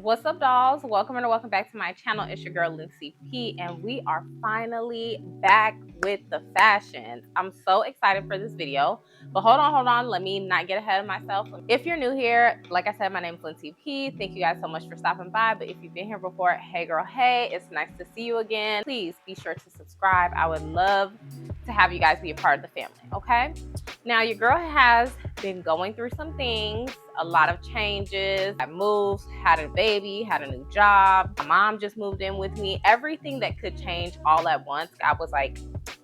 What's up, dolls? Welcome or welcome back to my channel. It's your girl Lindsay P, and we are finally back with the fashion. I'm so excited for this video, but hold on, let me not get ahead of myself. If you're new here, like I said, my name is Lindsay P. Thank you guys so much for stopping by, but if you've been here before, hey girl, hey, it's nice to see you again. Please be sure to subscribe. I would love to have you guys be a part of the family, okay? Now, your girl has been going through some things, a lot of changes. I moved, had a baby, had a new job. My mom just moved in with me. Everything that could change all at once, I was like,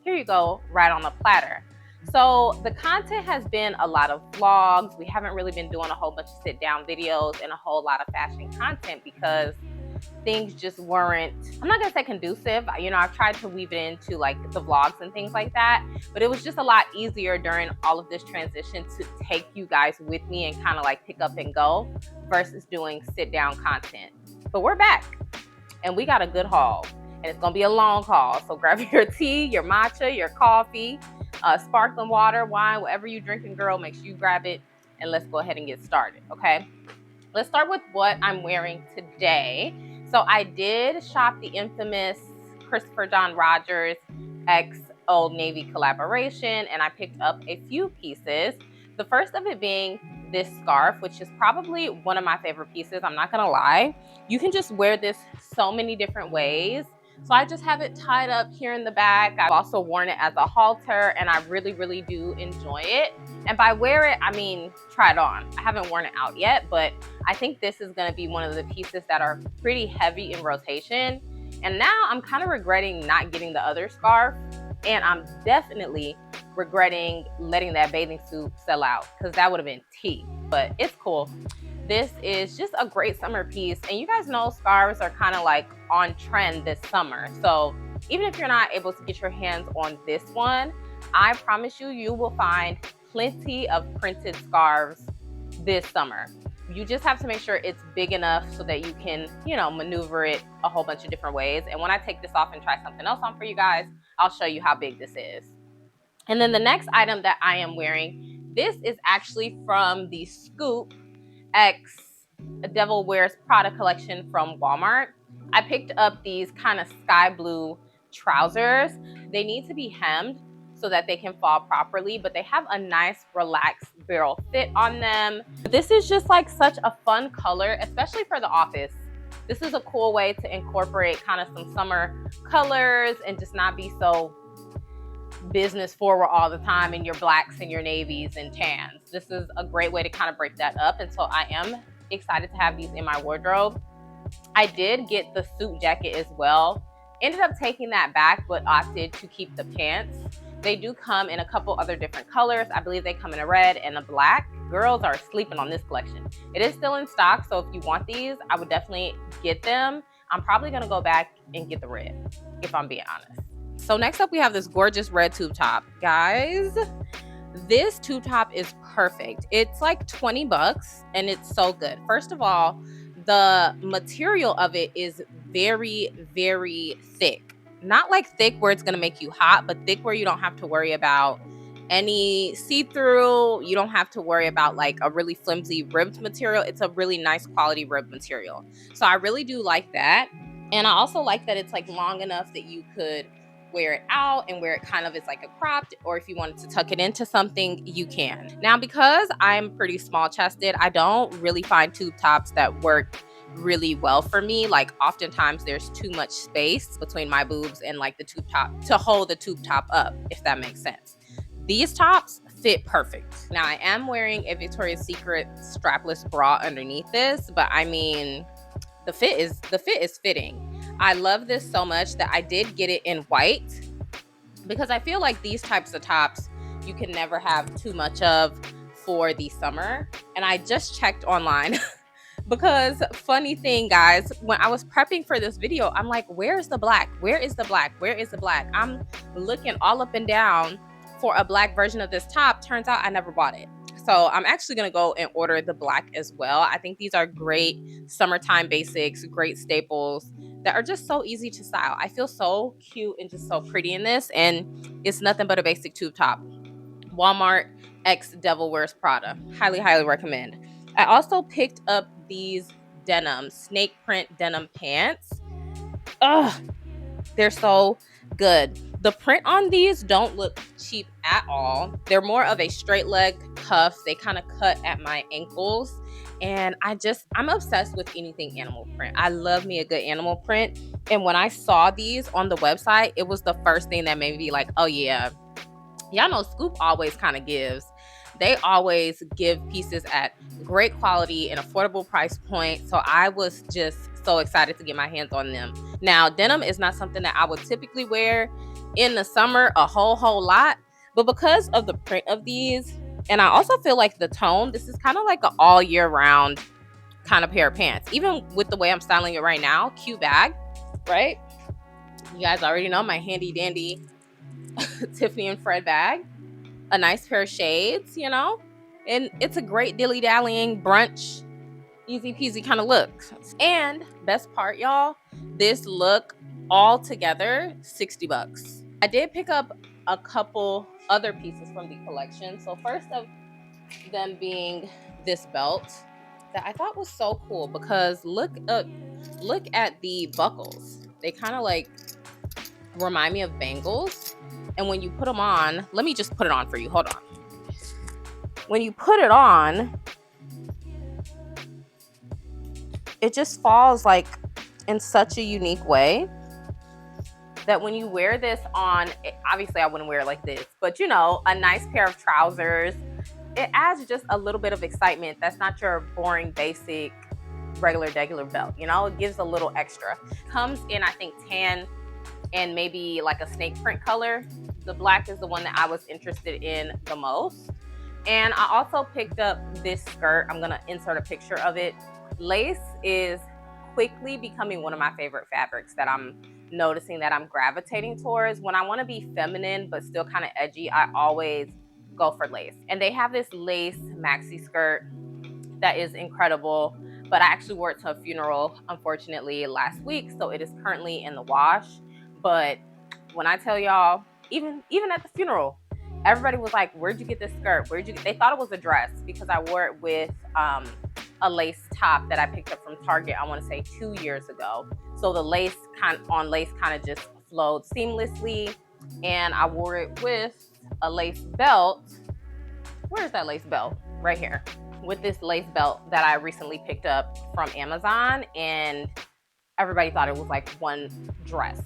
here you go, right on the platter. So the content has been a lot of vlogs. We haven't really been doing a whole bunch of sit down videos and a whole lot of fashion content because things just weren't, I'm not gonna say conducive. I've tried to weave it into like the vlogs and things like that, but it was just a lot easier during all of this transition to take you guys with me and kind of like pick up and go versus doing sit down content. But we're back and we got a good haul, and it's gonna be a long haul. So grab your tea, your matcha, your coffee, sparkling water, wine, whatever you drinking, girl, make sure you grab it and let's go ahead and get started, okay? Let's start with what I'm wearing today. So I did shop the infamous Christopher John Rogers x Old Navy collaboration, and I picked up a few pieces. The first of it being this scarf, which is probably one of my favorite pieces. I'm not gonna lie. You can just wear this so many different ways. So I just have it tied up here in the back. I've also worn it as a halter, and I really, really do enjoy it. And by wear it, I mean try it on. I haven't worn it out yet, but I think this is gonna be one of the pieces that are pretty heavy in rotation. And now I'm kind of regretting not getting the other scarf, and I'm definitely regretting letting that bathing suit sell out because that would have been tea, but it's cool. This is just a great summer piece, and you guys know scarves are kind of like on trend this summer. So even if you're not able to get your hands on this one, I promise you will find plenty of printed scarves this summer. You just have to make sure it's big enough so that you can, maneuver it a whole bunch of different ways. And when I take this off and try something else on for you guys, I'll show you how big this is. And then the next item that I am wearing, this is actually from the Scoop X Devil Wears Prada collection from Walmart. I picked up these kind of sky blue trousers. They need to be hemmed so that they can fall properly, but they have a nice relaxed barrel fit on them. This is just like such a fun color, especially for the office. This is a cool way to incorporate kind of some summer colors and just not be so business forward all the time in your blacks and your navies and tans. This is a great way to kind of break that up, and so I am excited to have these in my wardrobe. I did get the suit jacket as well. Ended up taking that back, but opted to keep the pants. They do come in a couple other different colors. I believe they come in a red and a black. Girls are sleeping on this collection. It is still in stock, so if you want these, I would definitely get them. I'm probably gonna go back and get the red, if I'm being honest. So next up, we have this gorgeous red tube top. Guys, this tube top is perfect. It's like 20 bucks and it's so good. First of all, the material of it is very, very thick. Not like thick where it's gonna make you hot, but thick where you don't have to worry about any see-through. You don't have to worry about like a really flimsy ribbed material. It's a really nice quality ribbed material. So I really do like that. And I also like that it's like long enough that you could wear it out and wear it kind of as like a cropped, or if you wanted to tuck it into something, you can. Now, because I'm pretty small chested, I don't really find tube tops that work really well for me. Like oftentimes there's too much space between my boobs and like the tube top to hold the tube top up, if that makes sense. These tops fit perfect. Now I am wearing a Victoria's Secret strapless bra underneath this, but I mean, the fit is fitting. I love this so much that I did get it in white because I feel like these types of tops you can never have too much of for the summer. And I just checked online because funny thing, guys, when I was prepping for this video, I'm like, where's the black? Where is the black? Where is the black? I'm looking all up and down for a black version of this top. Turns out I never bought it. So I'm actually gonna go and order the black as well. I think these are great summertime basics, great staples that are just so easy to style. I feel so cute and just so pretty in this, and it's nothing but a basic tube top. Walmart X Devil Wears Prada. Highly, highly recommend. I also picked up these denim, snake print denim pants. Ugh, they're so good. The print on these don't look cheap at all. They're more of a straight leg cuff. They kind of cut at my ankles. And I'm obsessed with anything animal print. I love me a good animal print. And when I saw these on the website, it was the first thing that made me be like, oh yeah, y'all know Scoop always kind of gives. They always give pieces at great quality and affordable price point. So I was just so excited to get my hands on them. Now, denim is not something that I would typically wear in the summer a whole lot. But because of the print of these, and I also feel like the tone, this is kind of like an all year round kind of pair of pants. Even with the way I'm styling it right now, cute bag, right? You guys already know my handy dandy Tiffany and Fred bag. A nice pair of shades, you know? And it's a great dilly-dallying brunch, easy peasy kind of look. And best part, y'all, this look all together, 60 bucks. I did pick up a couple other pieces from the collection. So first of them being this belt that I thought was so cool because look at the buckles. They kind of like remind me of bangles. And when you put them on, let me just put it on for you. Hold on. When you put it on, it just falls like in such a unique way that when you wear this on, obviously I wouldn't wear it like this, but you know, a nice pair of trousers, it adds just a little bit of excitement. That's not your boring, basic, regular belt. You know, it gives a little extra. Comes in, I think, tan and maybe like a snake print color. The black is the one that I was interested in the most. And I also picked up this skirt. I'm gonna insert a picture of it. Lace is quickly becoming one of my favorite fabrics that I'm noticing that I'm gravitating towards. When I wanna be feminine but still kind of edgy, I always go for lace. And they have this lace maxi skirt that is incredible, but I actually wore it to a funeral, unfortunately, last week, so it is currently in the wash. But when I tell y'all, even at the funeral, everybody was like, where'd you get this skirt? They thought it was a dress because I wore it with a lace top that I picked up from Target, I want to say 2 years ago. So the lace kind of just flowed seamlessly. And I wore it with a lace belt. Where's that lace belt? Right here. With this lace belt that I recently picked up from Amazon, and everybody thought it was like one dress.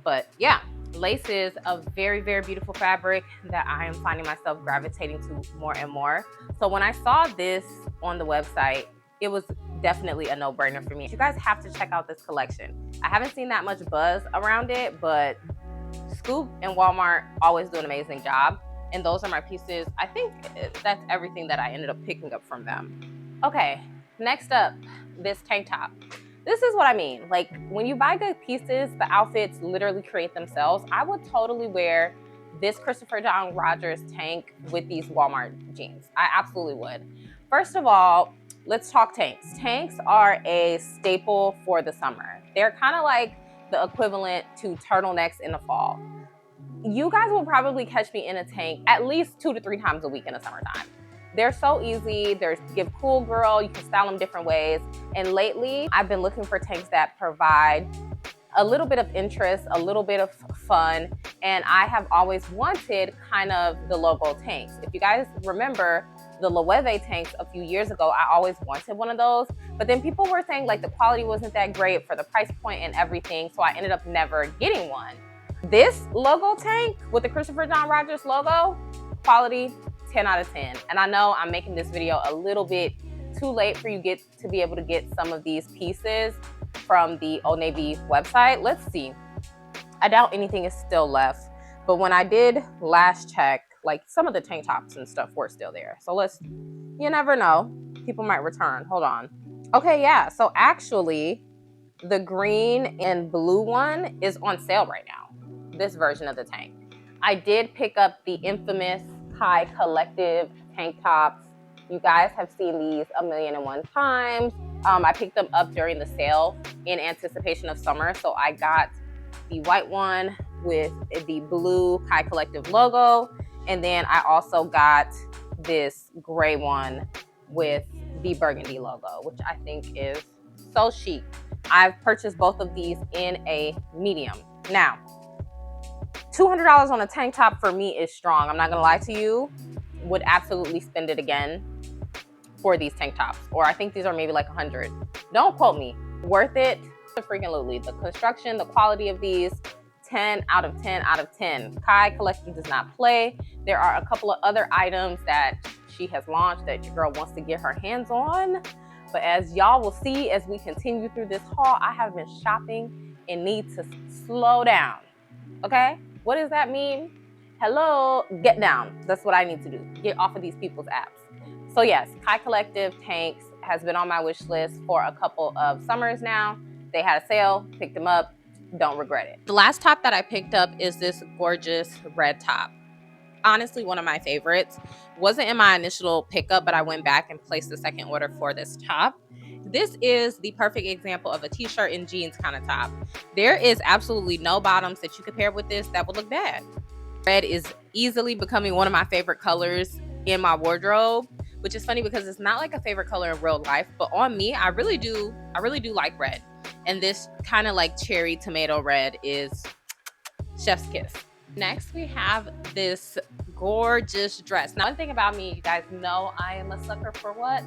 But yeah, lace is a very, very beautiful fabric that I am finding myself gravitating to more and more. So when I saw this on the website, it was definitely a no-brainer for me. You guys have to check out this collection. I haven't seen that much buzz around it, but Scoop and Walmart always do an amazing job. And those are my pieces. I think that's everything that I ended up picking up from them. Okay, next up, this tank top. This is what I mean. Like, when you buy good pieces, the outfits literally create themselves. I would totally wear this Christopher John Rogers tank with these Walmart jeans. I absolutely would. First of all, let's talk tanks. Tanks are a staple for the summer. They're kind of like the equivalent to turtlenecks in the fall. You guys will probably catch me in a tank at least 2 to 3 times a week in the summertime. They're so easy. They're give cool girl. You can style them different ways. And lately, I've been looking for tanks that provide a little bit of interest, a little bit of fun. And I have always wanted kind of the logo tanks. If you guys remember the Loewe tanks a few years ago, I always wanted one of those. But then people were saying like the quality wasn't that great for the price point and everything. So I ended up never getting one. This logo tank with the Christopher John Rogers logo, quality 10 out of 10. And I know I'm making this video a little bit too late for you to be able to get some of these pieces from the Old Navy website. Let's see. I doubt anything is still left. But when I did last check, like some of the tank tops and stuff were still there. So you never know. People might return. Hold on. Okay, yeah. So actually, the green and blue one is on sale right now. This version of the tank. I did pick up the infamous Kai Collective tank tops. You guys have seen these 1,000,001 times. I picked them up during the sale in anticipation of summer. So I got the white one with the blue Kai Collective logo. And then I also got this gray one with the burgundy logo, which I think is so chic. I've purchased both of these in a medium. Now, $200 on a tank top for me is strong. I'm not gonna lie to you. Would absolutely spend it again for these tank tops. Or I think these are maybe like 100. Don't quote me. Worth it. Freaking the construction, the quality of these, 10 out of 10 out of 10. Kai collection does not play. There are a couple of other items that she has launched that your girl wants to get her hands on. But as y'all will see as we continue through this haul, I have been shopping and need to slow down. Okay? What does that mean? Hello, get down. That's what I need to do. Get off of these people's apps. So yes, Kai Collective tanks has been on my wish list for a couple of summers now. They had a sale, picked them up, don't regret it. The last top that I picked up is this gorgeous red top. Honestly, one of my favorites. Wasn't in my initial pickup, but I went back and placed the second order for this top. This is the perfect example of a t-shirt and jeans kind of top. There is absolutely no bottoms that you could pair with this that would look bad. Red is easily becoming one of my favorite colors in my wardrobe, which is funny because it's not like a favorite color in real life, but on me, I really do like red. And this kind of like cherry tomato red is chef's kiss. Next, we have this gorgeous dress. Now, one thing about me, you guys know I am a sucker for what?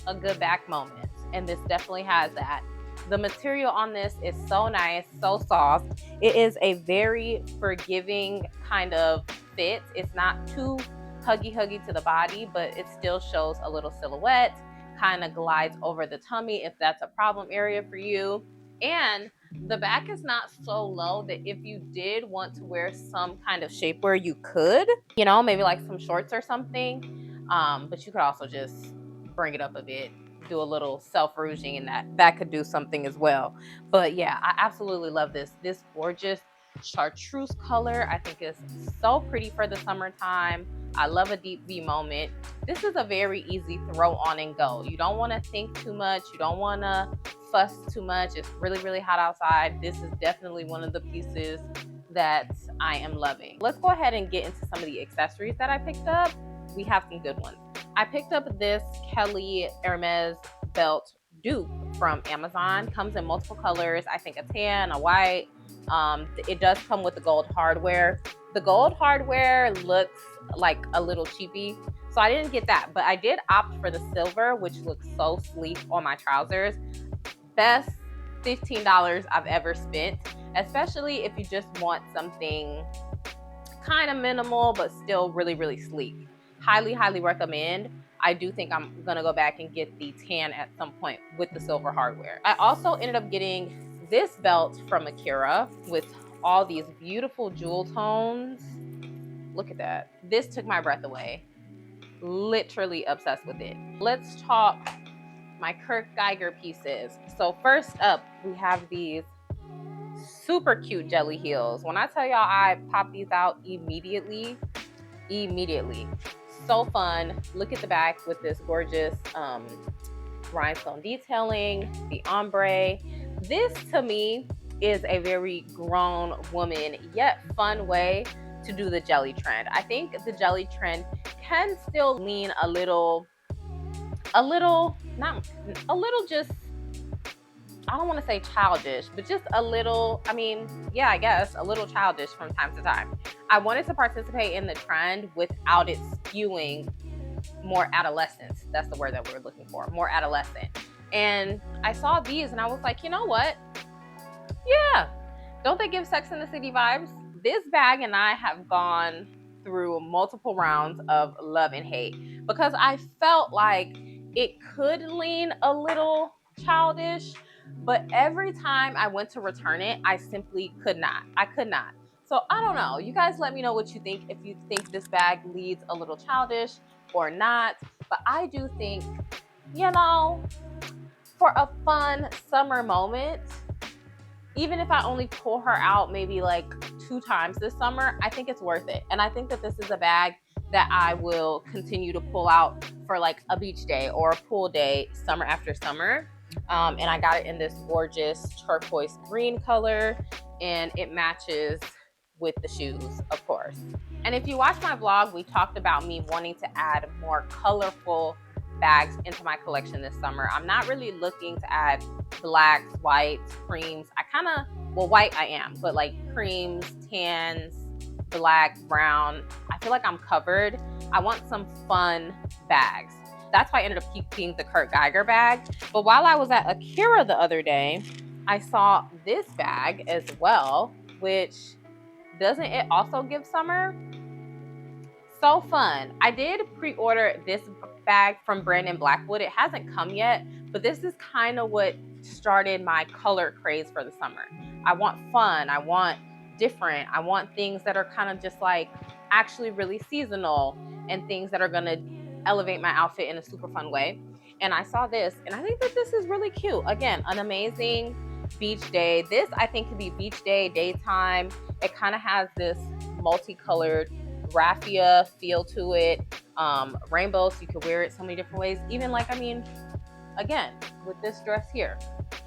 A good back moment. And this definitely has that. The material on this is so nice, so soft. It is a very forgiving kind of fit. It's not too huggy to the body, but it still shows a little silhouette, kind of glides over the tummy if that's a problem area for you. And the back is not so low that if you did want to wear some kind of shapewear, you could, you know, maybe like some shorts or something. But you could also just bring it up a bit, do a little self-rouging, and that could do something as well. But yeah, I absolutely love this gorgeous chartreuse color. I think is so pretty for the summertime. I love a deep V moment. This is a very easy throw on and go. You don't want to think too much. You don't want to fuss too much. It's really hot outside. This is definitely one of the pieces that I am loving. Let's go ahead and get into some of the accessories that I picked up. We have some good ones. I picked up this Kelly Hermes belt dupe from Amazon. Comes in multiple colors. I think a tan, a white. It does come with the gold hardware. The gold hardware looks like a little cheapy, so I didn't get that, but I did opt for the silver, which looks so sleek on my trousers. Best $15 I've ever spent, especially if you just want something kind of minimal but still really sleek. Highly recommend. I do think I'm gonna go back and get the tan at some point with the silver hardware. I also ended up getting this belt from Akira with all these beautiful jewel tones. Look at that. This took my breath away. Literally obsessed with it. Let's talk my Kurt Geiger pieces. So first up, we have these super cute jelly heels. When I tell y'all I pop these out immediately. So fun. Look at the back with this gorgeous rhinestone detailing, the ombre. This to me is a very grown woman yet fun way to do the jelly trend. I think the jelly trend can still lean a little just, I don't want to say childish, but just a little, I mean, yeah, I guess a little childish from time to time. I wanted to participate in the trend without it skewing more adolescence. That's the word that we're looking for, more adolescent. And I saw these and I was like, you know what? Yeah, don't they give Sex and the City vibes? This bag and I have gone through multiple rounds of love and hate because I felt like it could lean a little childish, but every time I went to return it, I simply could not. I could not. So I don't know. You guys let me know what you think, if you think this bag leads a little childish or not. But I do think, you know, for a fun summer moment, even if I only pull her out maybe like 2 times this summer, I think it's worth it. And I think that this is a bag that I will continue to pull out for like a beach day or a pool day summer after summer. And I got it in this gorgeous turquoise green color, and it matches with the shoes, of course. And if you watch my vlog, we talked about me wanting to add more colorful bags into my collection this summer. I'm not really looking to add blacks, whites, creams. I kind of, well, white I am, but like creams, tans, black, brown, I feel like I'm covered. I want some fun bags. That's why I ended up keeping the Kurt Geiger bag. But while I was at Akira the other day, I saw this bag as well, which doesn't it also give summer? So fun. I did pre-order this bag from Brandon Blackwood. It hasn't come yet, but this is kind of what started my color craze for the summer. I want fun. I want different. I want things that are kind of just like actually really seasonal and things that are going to elevate my outfit in a super fun way. And I saw this and I think that this is really cute. Again, an amazing beach day. This I think could be beach day, daytime. It kind of has this multicolored raffia feel to it, rainbow, so you could wear it so many different ways. Even like, I mean, again, with this dress here.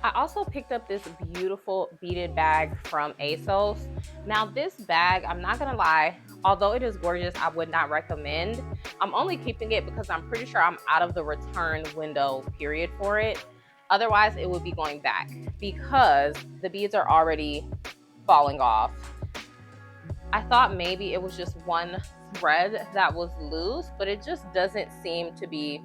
I also picked up this beautiful beaded bag from ASOS. Now this bag, I'm not gonna lie, although it is gorgeous, I would not recommend. I'm only keeping it because I'm pretty sure I'm out of the return window period for it. Otherwise, it would be going back because the beads are already falling off. I thought maybe it was just one thread that was loose, but it just doesn't seem to be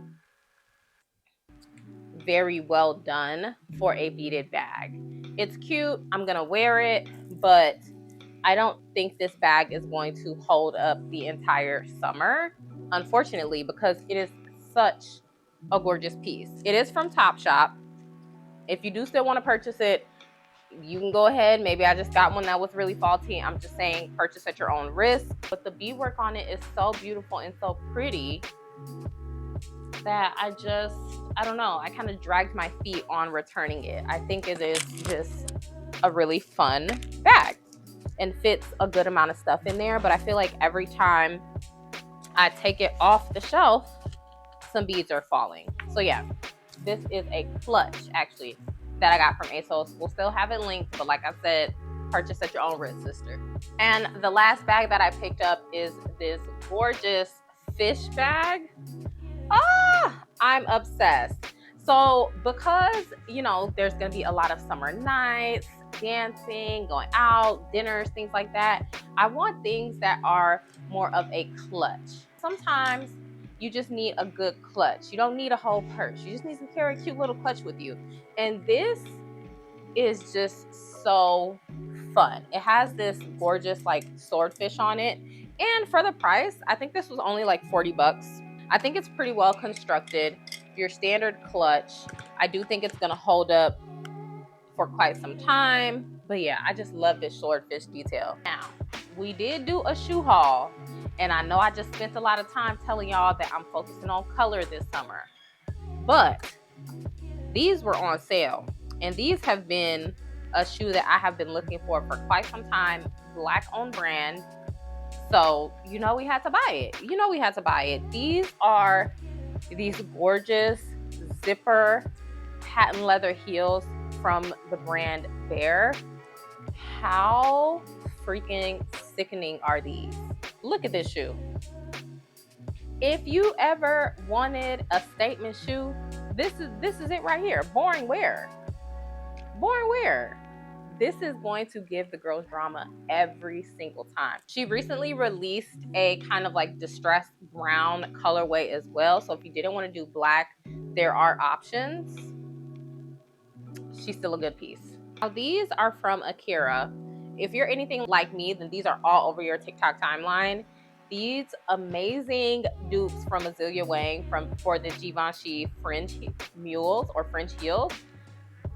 very well done for a beaded bag. It's cute, I'm gonna wear it, but I don't think this bag is going to hold up the entire summer, unfortunately, because it is such a gorgeous piece. It is from Topshop. If you do still want to purchase it, you can go ahead. Maybe I just got one that was really faulty. I'm just saying purchase at your own risk. But the beadwork on it is so beautiful and so pretty that I don't know. I kind of dragged my feet on returning it. I think it is just a really fun bag and fits a good amount of stuff in there. But I feel like every time I take it off the shelf, some beads are falling. So yeah, this is a clutch actually that I got from ASOS. We'll still have it linked, but like I said, purchase at your own risk, sister. And the last bag that I picked up is this gorgeous fish bag. I'm obsessed. So because, you know, there's gonna be a lot of summer nights, dancing, going out, dinners, things like that, I want things that are more of a clutch. Sometimes you just need a good clutch. You don't need a whole purse. You just need to carry a cute little clutch with you. And this is just so fun. It has this gorgeous like swordfish on it. And for the price, I think this was only like 40 bucks. I think it's pretty well constructed. Your standard clutch. I do think it's gonna hold up for quite some time. But yeah, I just love this swordfish detail. Now, we did do a shoe haul. And I know I just spent a lot of time telling y'all that I'm focusing on color this summer. But these were on sale. And these have been a shoe that I have been looking for quite some time. Black owned brand. So, you know we had to buy it. You know we had to buy it. These are these gorgeous zipper patent leather heels from the brand Bear. How freaking sickening are these? Look at this shoe. If you ever wanted a statement shoe, this is it right here. Boring wear. Boring wear. This is going to give the girls drama every single time. She recently released a kind of like distressed brown colorway as well. So if you didn't want to do black, there are options. She's still a good piece. Now these are from Akira. If you're anything like me, then these are all over your TikTok timeline. These amazing dupes from Azealia Wang for the Givenchy fringe mules or fringe heels.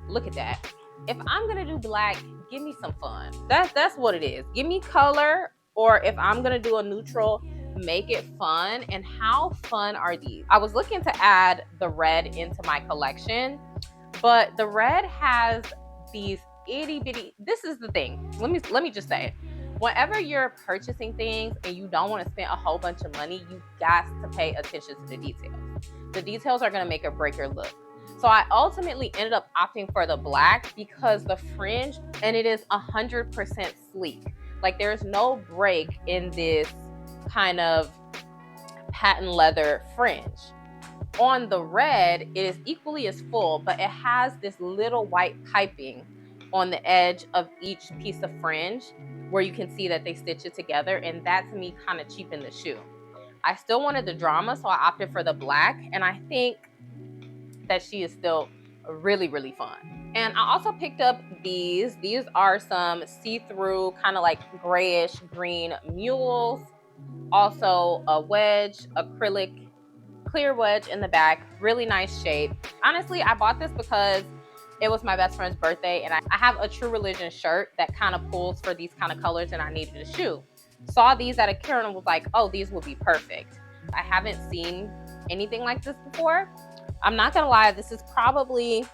Look at that. If I'm gonna do black, give me some fun. That's what it is. Give me color, or if I'm gonna do a neutral, make it fun. And how fun are these? I was looking to add the red into my collection, but the red has these itty bitty. This is the thing. Let me just say it. Whenever you're purchasing things and you don't want to spend a whole bunch of money, you got to pay attention to the details. The details are gonna make or break your look. So I ultimately ended up opting for the black because the fringe, and it is 100% sleek. Like there's no break in this kind of patent leather fringe. On the red, it is equally as full, but it has this little white piping on the edge of each piece of fringe where you can see that they stitch it together, and that to me kind of cheapened the shoe. I still wanted the drama, so I opted for the black, and I think that she is still really, really fun. And I also picked up these. These are some see-through, kind of like grayish green mules. Also a wedge, acrylic clear wedge in the back, really nice shape. Honestly, I bought this because it was my best friend's birthday, and I have a True Religion shirt that kind of pulls for these kind of colors, and I needed a shoe. Saw these at Akira and was like, oh, these will be perfect. I haven't seen anything like this before. I'm not gonna lie, this is probably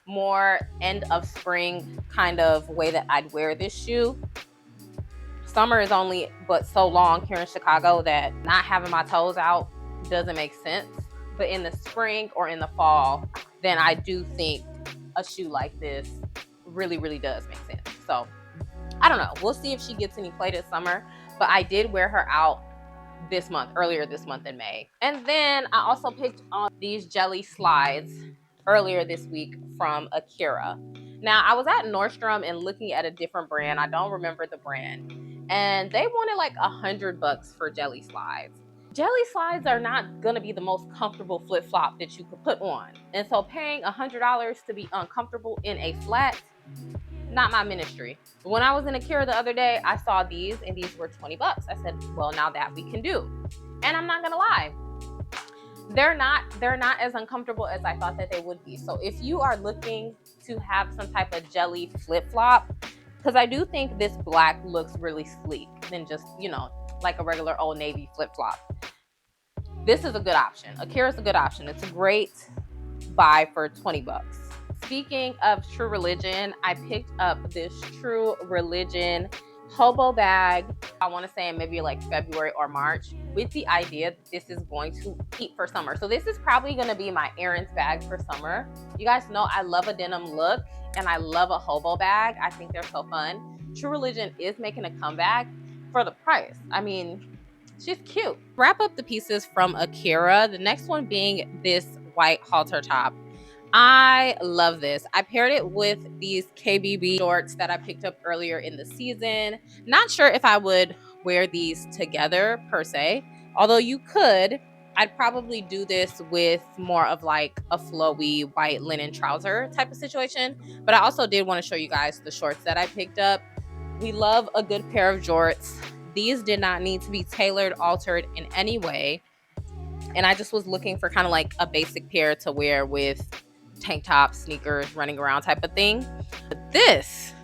more end of spring kind of way that I'd wear this shoe. Summer is only but so long here in Chicago that not having my toes out doesn't make sense. But in the spring or in the fall, then I do think a shoe like this really, really does make sense. So I don't know. We'll see if she gets any play this summer. But I did wear her out this month, earlier this month in May. And then I also picked on these jelly slides earlier this week from Akira. Now, I was at Nordstrom and looking at a different brand. I don't remember the brand. And they wanted like $100 for jelly slides. Jelly slides are not gonna be the most comfortable flip-flop that you could put on. And so paying $100 to be uncomfortable in a flat, not my ministry. When I was in Akira the other day, I saw these and these were $20. I said, well, now that we can do. And I'm not gonna lie, they're not as uncomfortable as I thought that they would be. So if you are looking to have some type of jelly flip-flop, because I do think this black looks really sleek than just, you know, like a regular Old Navy flip-flop. This is a good option. Akira's a good option. It's a great buy for $20. Speaking of True Religion, I picked up this True Religion hobo bag, I want to say in maybe like February or March, with the idea that this is going to heat for summer. So this is probably going to be my errands bag for summer. You guys know I love a denim look and I love a hobo bag. I think they're so fun. True Religion is making a comeback for the price. I mean, she's cute. Wrap up the pieces from Akira. The next one being this white halter top. I love this. I paired it with these KBB shorts that I picked up earlier in the season. Not sure if I would wear these together per se, although you could. I'd probably do this with more of like a flowy white linen trouser type of situation. But I also did want to show you guys the shorts that I picked up. We love a good pair of jorts. These did not need to be tailored, altered in any way. And I just was looking for kind of like a basic pair to wear with tank top, sneakers, running around type of thing. But this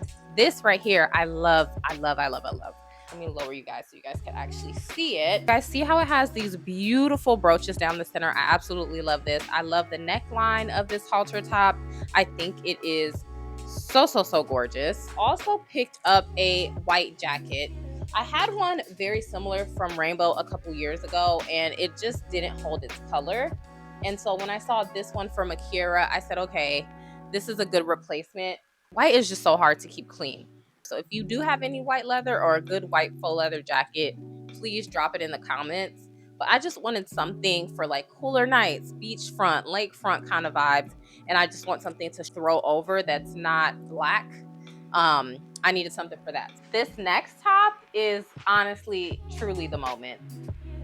right here, I love. Let me lower you guys so you guys can actually see it. You guys see how it has these beautiful brooches down the center? I absolutely love this. I love the neckline of this halter top. I think it is so gorgeous. Also picked up a white jacket. I had one very similar from Rainbow a couple years ago and it just didn't hold its color. And so when I saw this one from Akira, I said, okay, this is a good replacement. White is just so hard to keep clean. So if you do have any white leather or a good white faux leather jacket, please drop it in the comments. But I just wanted something for like cooler nights, beachfront, lakefront kind of vibes. And I just want something to throw over that's not black. I needed something for that. This next top is honestly, truly the moment.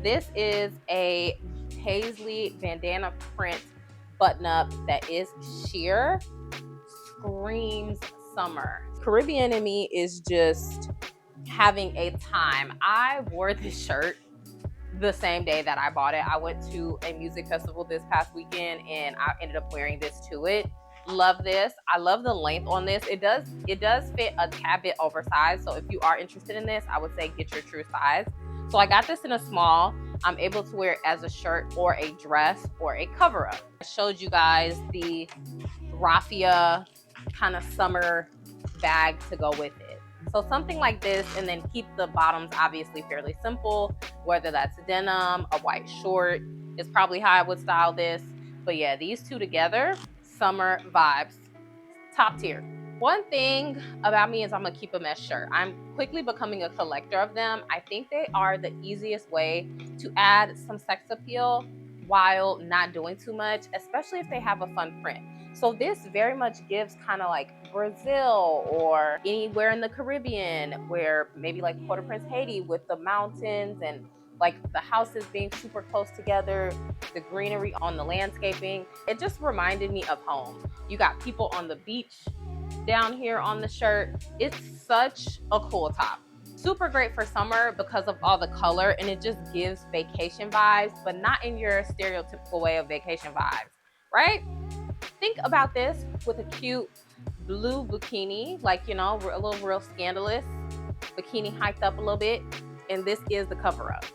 This is a paisley bandana print button up that is sheer. Screams summer. Caribbean in me is just having a time. I wore this shirt the same day that I bought it. I went to a music festival this past weekend and I ended up wearing this to it. Love this. I love the length on this. It does fit a tad bit oversized. So if you are interested in this, I would say get your true size. So I got this in a small. I'm able to wear it as a shirt or a dress or a cover up. I showed you guys the raffia kind of summer bag to go with it. So something like this, and then keep the bottoms obviously fairly simple, whether that's denim, a white short is probably how I would style this. But yeah, these two together, summer vibes, top tier. One thing about me is I'm gonna keep them as shirt. I'm quickly becoming a collector of them. I think they are the easiest way to add some sex appeal while not doing too much, especially if they have a fun print. So this very much gives kind of like Brazil or anywhere in the Caribbean, where maybe like Port-au-Prince, Haiti, with the mountains and like the houses being super close together, the greenery on the landscaping. It just reminded me of home. You got people on the beach down here on the shirt. It's such a cool top. Super great for summer because of all the color, and it just gives vacation vibes, but not in your stereotypical way of vacation vibes, right? Think about this with a cute blue bikini, like, you know, a little real scandalous bikini hiked up a little bit, and this is the cover up.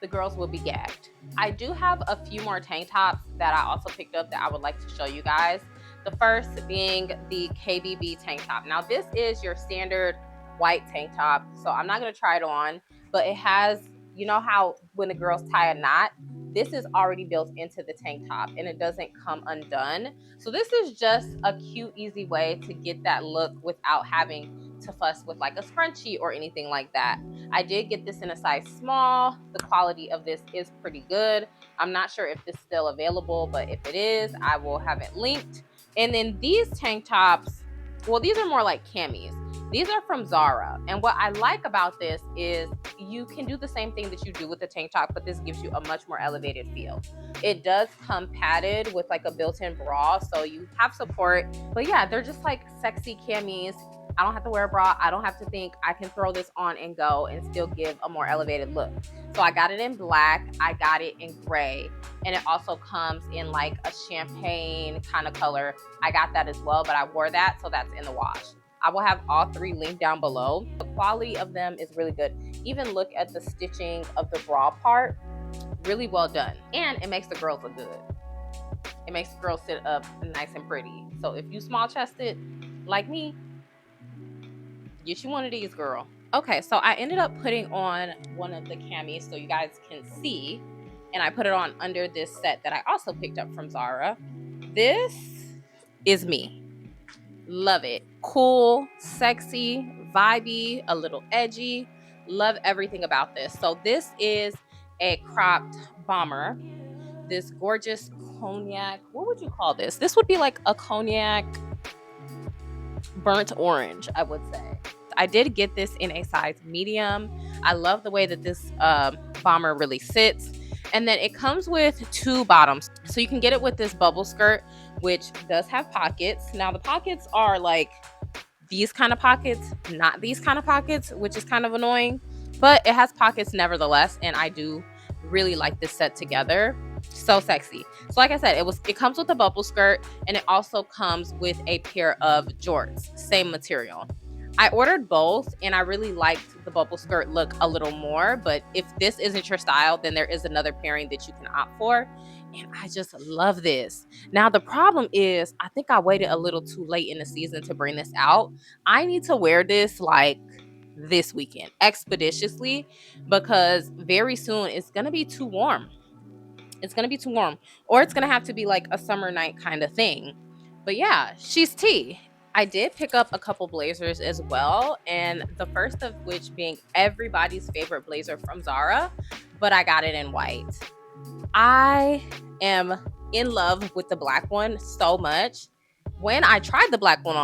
The girls will be gagged. I do have a few more tank tops that I also picked up that I would like to show you guys. The first being the KBB tank top. Now this is your standard white tank top, so I'm not gonna try it on, but it has, you know how when the girls tie a knot, this is already built into the tank top and it doesn't come undone. So this is just a cute, easy way to get that look without having to fuss with like a scrunchie or anything like that. I did get this in a size small. The quality of this is pretty good. I'm not sure if this is still available, but if it is, I will have it linked. And then these tank tops, well, these are more like camis. These are from Zara. And what I like about this is you can do the same thing that you do with the tank top, but this gives you a much more elevated feel. It does come padded with like a built-in bra, so you have support. But yeah, they're just like sexy camis. I don't have to wear a bra. I don't have to think. I can throw this on and go and still give a more elevated look. So I got it in black. I got it in gray. And it also comes in like a champagne kind of color. I got that as well, but I wore that, so that's in the wash. I will have all three linked down below. The quality of them is really good. Even look at the stitching of the bra part. Really well done. And it makes the girls look good. It makes the girls sit up nice and pretty. So if you small chested like me, get you one of these, girl. Okay, so I ended up putting on one of the camis so you guys can see. And I put it on under this set that I also picked up from Zara. This is me. Love it. Cool, sexy, vibey, a little edgy. Love everything about this. So this is a cropped bomber. This gorgeous cognac. What would you call this? This would be like a cognac burnt orange, I would say. I did get this in a size medium. I love the way that this bomber really sits. And then it comes with two bottoms. So you can get it with this bubble skirt, which does have pockets. Now the pockets are like these kind of pockets, not these kind of pockets, which is kind of annoying, but it has pockets nevertheless. And I do really like this set together. So sexy. So like I said, it comes with a bubble skirt, and it also comes with a pair of jorts, same material. I ordered both, and I really liked the bubble skirt look a little more, but if this isn't your style, then there is another pairing that you can opt for, and I just love this. Now, the problem is I think I waited a little too late in the season to bring this out. I need to wear this like this weekend, expeditiously, because very soon it's going to be too warm. It's going to be too warm, or it's going to have to be like a summer night kind of thing. But yeah, she's tea. I did pick up a couple blazers as well, and the first of which being everybody's favorite blazer from Zara, but I got it in white. I am in love with the black one so much. When I tried the black one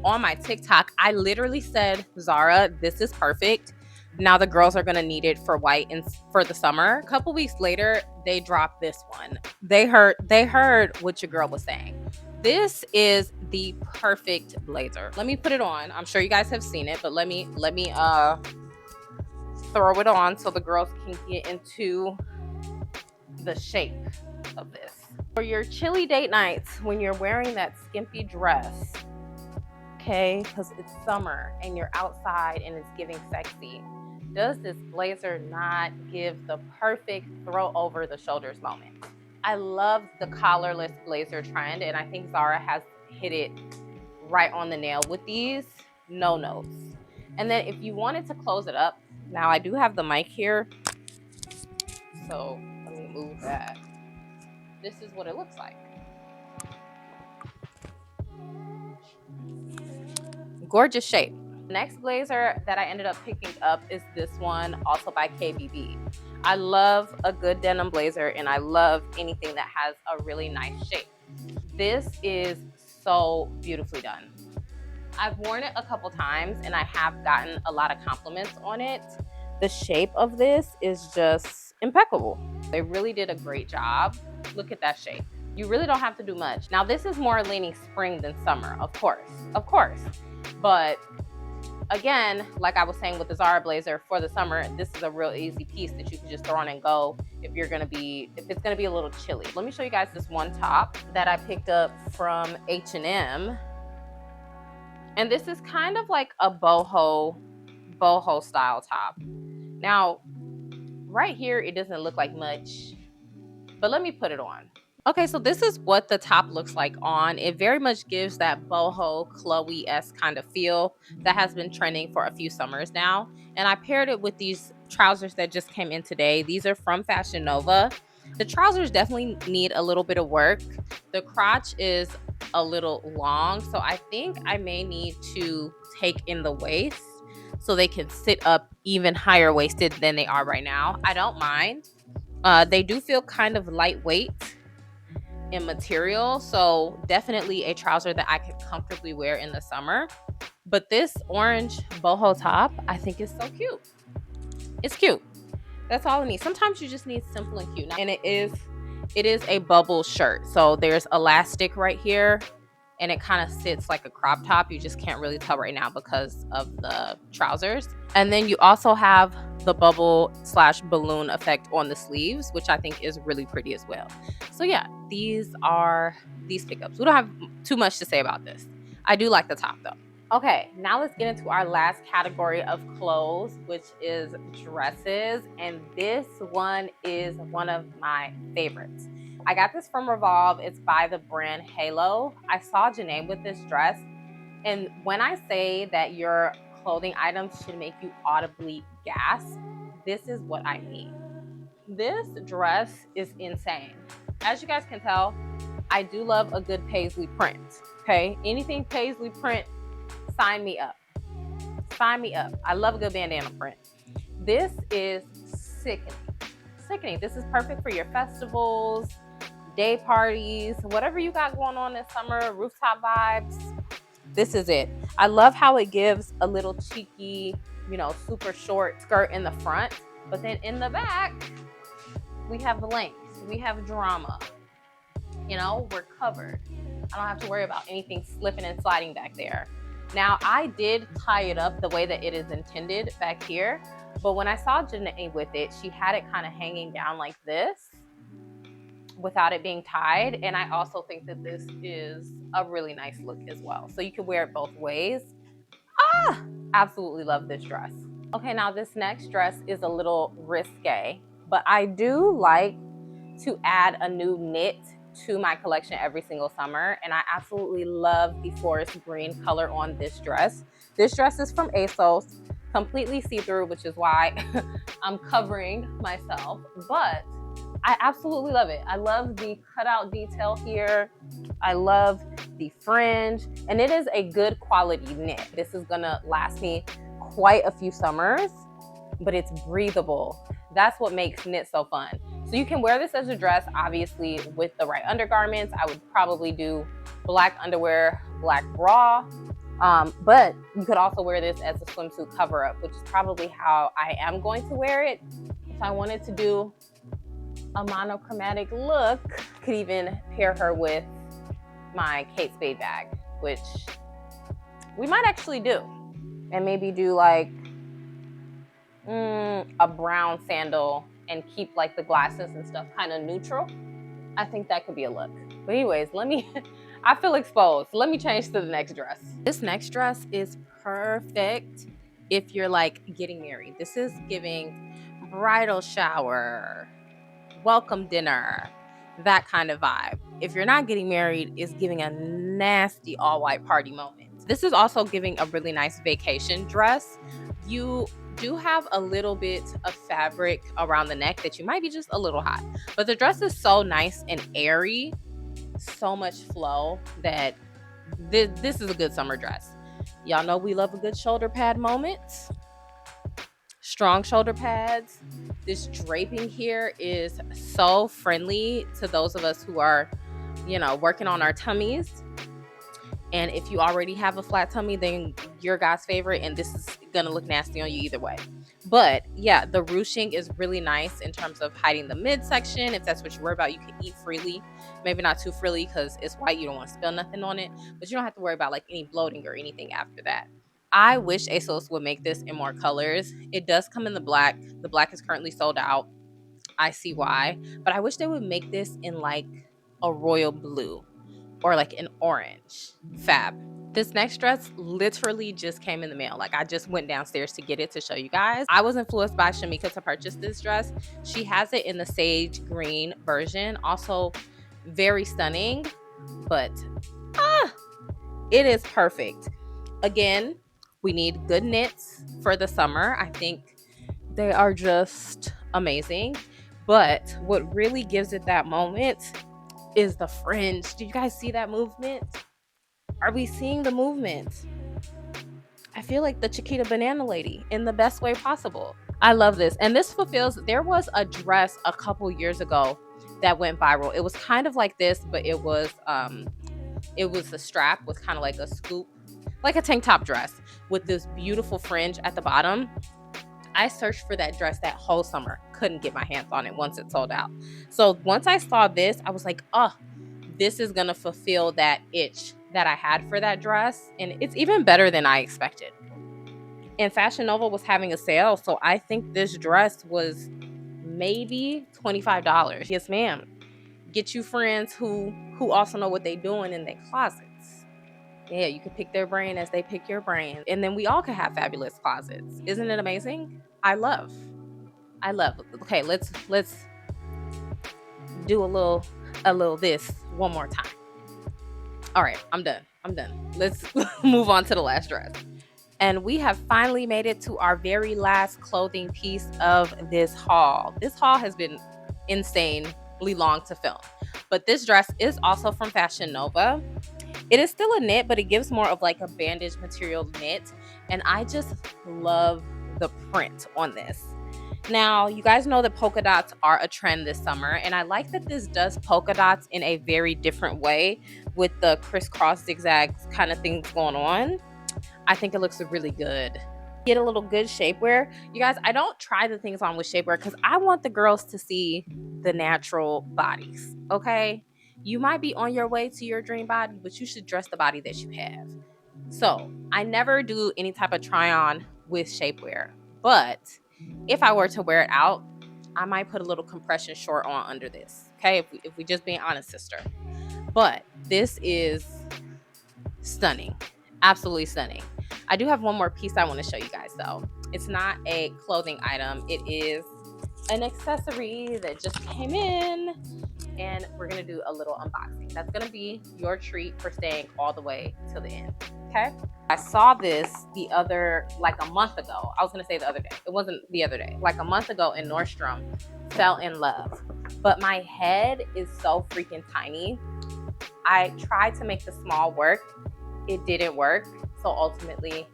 on my TikTok, I literally said, Zara, this is perfect. Now the girls are gonna need it for white and for the summer. A couple weeks later, they dropped this one. They heard what your girl was saying. This is the perfect blazer. Let me put it on. I'm sure you guys have seen it, but let me throw it on so the girls can get into the shape of this. For your chilly date nights when you're wearing that skimpy dress, okay, because it's summer and you're outside and it's giving sexy, does this blazer not give the perfect throw over the shoulders moment? I love the collarless blazer trend, and I think Zara has hit it right on the nail with these no notes. And then if you wanted to close it up, now I do have the mic here, so let me move that. This is what it looks like. Gorgeous shape. Next blazer that I ended up picking up is this one, also by KBB. I love a good denim blazer, and I love anything that has a really nice shape. This is so beautifully done. I've worn it a couple times and I have gotten a lot of compliments on it. The shape of this is just impeccable. They really did a great job. Look at that shape. You really don't have to do much. Now this is more leaning spring than summer, of course. But again, like I was saying with the Zara blazer for the summer, this is a real easy piece that you can just throw on and go if it's gonna be a little chilly. Let me show you guys this one top that I picked up from H&M. And this is kind of like a boho style top. Now, right here, it doesn't look like much, but let me put it on. Okay, so this is what the top looks like on. It very much gives that boho Chloe-esque kind of feel that has been trending for a few summers now. And I paired it with these trousers that just came in today. These are from Fashion Nova. The trousers definitely need a little bit of work. The crotch is a little long, so I think I may need to take in the waist so they can sit up even higher waisted than they are right now. I don't mind. They do feel kind of lightweight in material, so definitely a trouser that I could comfortably wear in the summer. But this orange boho top, I think is so cute. It's cute. That's all I need. Sometimes you just need simple and cute. And it is a bubble shirt. So there's elastic right here, and it kind of sits like a crop top. You just can't really tell right now because of the trousers. And then you also have the bubble / balloon effect on the sleeves, which I think is really pretty as well. So yeah, these are these pickups. We don't have too much to say about this. I do like the top though. Okay, now let's get into our last category of clothes, which is dresses. And this one is one of my favorites. I got this from Revolve. It's by the brand Halo. I saw Janae with this dress. And when I say that your clothing items should make you audibly gasp, this is what I mean. This dress is insane. As you guys can tell, I do love a good paisley print, okay? Anything paisley print, sign me up. Sign me up. I love a good bandana print. This is sickening. Sickening. This is perfect for your festivals, day parties, whatever you got going on this summer, rooftop vibes. This is it. I love how it gives a little cheeky, super short skirt in the front, but then in the back, we have length, we have drama. We're covered. I don't have to worry about anything slipping and sliding back there. Now, I did tie it up the way that it is intended back here, but when I saw Janae with it, she had it kind of hanging down like this without it being tied. And I also think that this is a really nice look as well. So you can wear it both ways. Absolutely love this dress. Okay, now this next dress is a little risque, but I do like to add a new knit to my collection every single summer, and I absolutely love the forest green color on this dress. This dress is from ASOS, completely see-through, which is why I'm covering myself, but I absolutely love it. I love the cutout detail here. I love the fringe, and it is a good quality knit. This is gonna last me quite a few summers, but it's breathable. That's what makes knit so fun. So you can wear this as a dress, obviously with the right undergarments. I would probably do black underwear, black bra, but you could also wear this as a swimsuit cover up, which is probably how I am going to wear it. If I wanted to do a monochromatic look, could even pair her with my Kate Spade bag, which we might actually do. And maybe do like a brown sandal and keep like the glasses and stuff kind of neutral. I think that could be a look. But anyways, I feel exposed. Let me change to the next dress. This next dress is perfect if you're like getting married. This is giving bridal shower, welcome dinner, that kind of vibe. If you're not getting married, it's giving a nasty all white party moment. This is also giving a really nice vacation dress. You do have a little bit of fabric around the neck that you might be just a little hot, but the dress is so nice and airy, so much flow, that this is a good summer dress. Y'all know we love a good shoulder pad moment. strong shoulder pads. This draping here is so friendly to those of us who are, you know, working on our tummies. And if you already have a flat tummy, then you're God's favorite, and this is gonna look nasty on you either way. But yeah, the ruching is really nice in terms of hiding the midsection. If that's what you worry about, you can eat freely. Maybe not too freely because it's white, you don't want to spill nothing on it, but you don't have to worry about like any bloating or anything after that. I wish ASOS would make this in more colors. It does come in the black. The black is currently sold out. I see why, but I wish they would make this in like a royal blue or like an orange. Fab. This next dress literally just came in the mail. Like I just went downstairs to get it to show you guys. I was influenced by Shamika to purchase this dress. She has it in the sage green version. Also very stunning, but it is perfect. Again, we need good knits for the summer. I think they are just amazing. But what really gives it that moment is the fringe. Do you guys see that movement? Are we seeing the movement? I feel like the Chiquita Banana Lady in the best way possible. I love this. And this fulfills, there was a dress a couple years ago that went viral. It was kind of like this, but it was the strap was kind of like a scoop, like a tank top dress with this beautiful fringe at the bottom. I searched for that dress that whole summer. Couldn't get my hands on it once it sold out. So once I saw this, I was like, oh, this is gonna fulfill that itch that I had for that dress. And it's even better than I expected. And Fashion Nova was having a sale, so I think this dress was maybe $25. Yes, ma'am. Get you friends who also know what they're doing in their closets. Yeah, you can pick their brain as they pick your brain. And then we all can have fabulous closets. Isn't it amazing? I love. Okay, let's do a little this one more time. All right, I'm done. Let's move on to the last dress. And we have finally made it to our very last clothing piece of this haul. This haul has been insanely long to film. But this dress is also from Fashion Nova. It is still a knit, but it gives more of like a bandage material knit. And I just love the print on this. Now, you guys know that polka dots are a trend this summer, and I like that this does polka dots in a very different way with the crisscross zigzags kind of things going on. I think it looks really good. Get a little good shapewear. You guys, I don't try the things on with shapewear because I want the girls to see the natural bodies, okay? You might be on your way to your dream body, but you should dress the body that you have. So I never do any type of try on with shapewear, but if I were to wear it out, I might put a little compression short on under this. Okay, if we just being honest, sister. But this is stunning, absolutely stunning. I do have one more piece I want to show you guys though. It's not a clothing item. It is an accessory that just came in, and we're gonna do a little unboxing. That's gonna be your treat for staying all the way to the end. Okay, I saw this like a month ago. I was gonna say the other day. It wasn't the other day. Like a month ago in Nordstrom, fell in love. But my head is so freaking tiny. I tried to make the small work. It didn't work. So ultimately,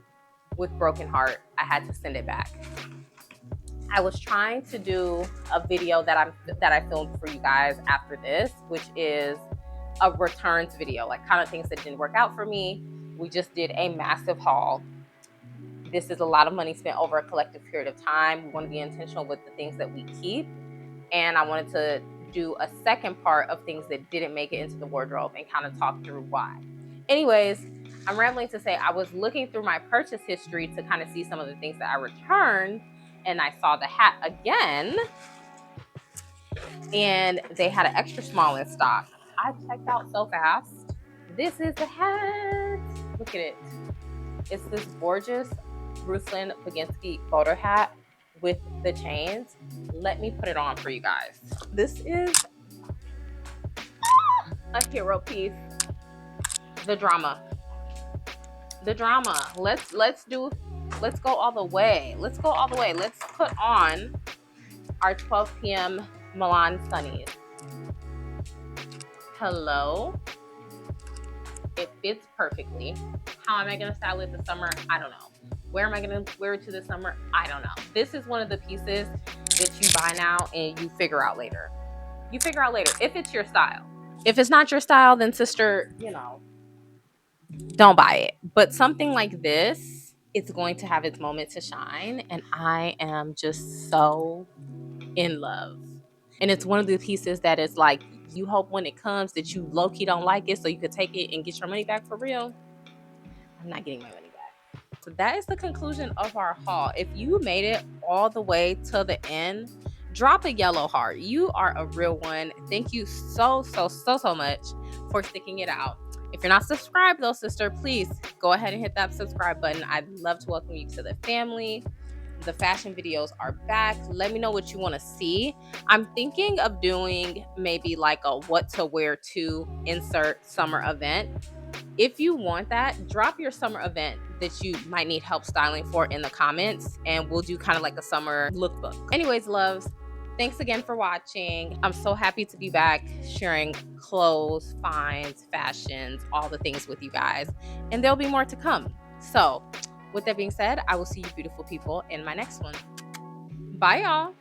with broken heart, I had to send it back. I was trying to do a video that I filmed for you guys after this, which is a returns video, like kind of things that didn't work out for me. We just did a massive haul. This is a lot of money spent over a collective period of time. We want to be intentional with the things that we keep. And I wanted to do a second part of things that didn't make it into the wardrobe and kind of talk through why. Anyways, I'm rambling to say I was looking through my purchase history to kind of see some of the things that I returned, and I saw the hat again, and they had an extra small in stock. I checked out so fast. This is the hat. Look at it. It's this gorgeous Ruslan Baginski photo hat with the chains. Let me put it on for you guys. This is a hero piece. The drama. Let's go all the way. Let's put on our 12 p.m. Milan Sunnies. Hello. It fits perfectly. How am I gonna style it this summer? I don't know. Where am I going to wear it to this summer? I don't know. This is one of the pieces that you buy now and you figure out later. You figure out later if it's your style. If it's not your style, then sister, you know, don't buy it. But something like this, it's going to have its moment to shine. And I am just so in love. And it's one of the pieces that is like, you hope when it comes that you low-key don't like it so you could take it and get your money back for real. I'm not getting my money back. So that is the conclusion of our haul. If you made it all the way to the end, drop a yellow heart. You are a real one. Thank you so much for sticking it out. If you're not subscribed though, sister, please go ahead and hit that subscribe button. I'd love to welcome you to the family. The fashion videos are back. Let me know what you want to see. I'm thinking of doing maybe like a what to wear to insert summer event. If you want that, drop your summer event that you might need help styling for in the comments, and we'll do kind of like a summer lookbook. Anyways, loves, thanks again for watching. I'm so happy to be back sharing clothes, finds, fashions, all the things with you guys, and there'll be more to come. So with that being said, I will see you beautiful people in my next one. Bye, y'all.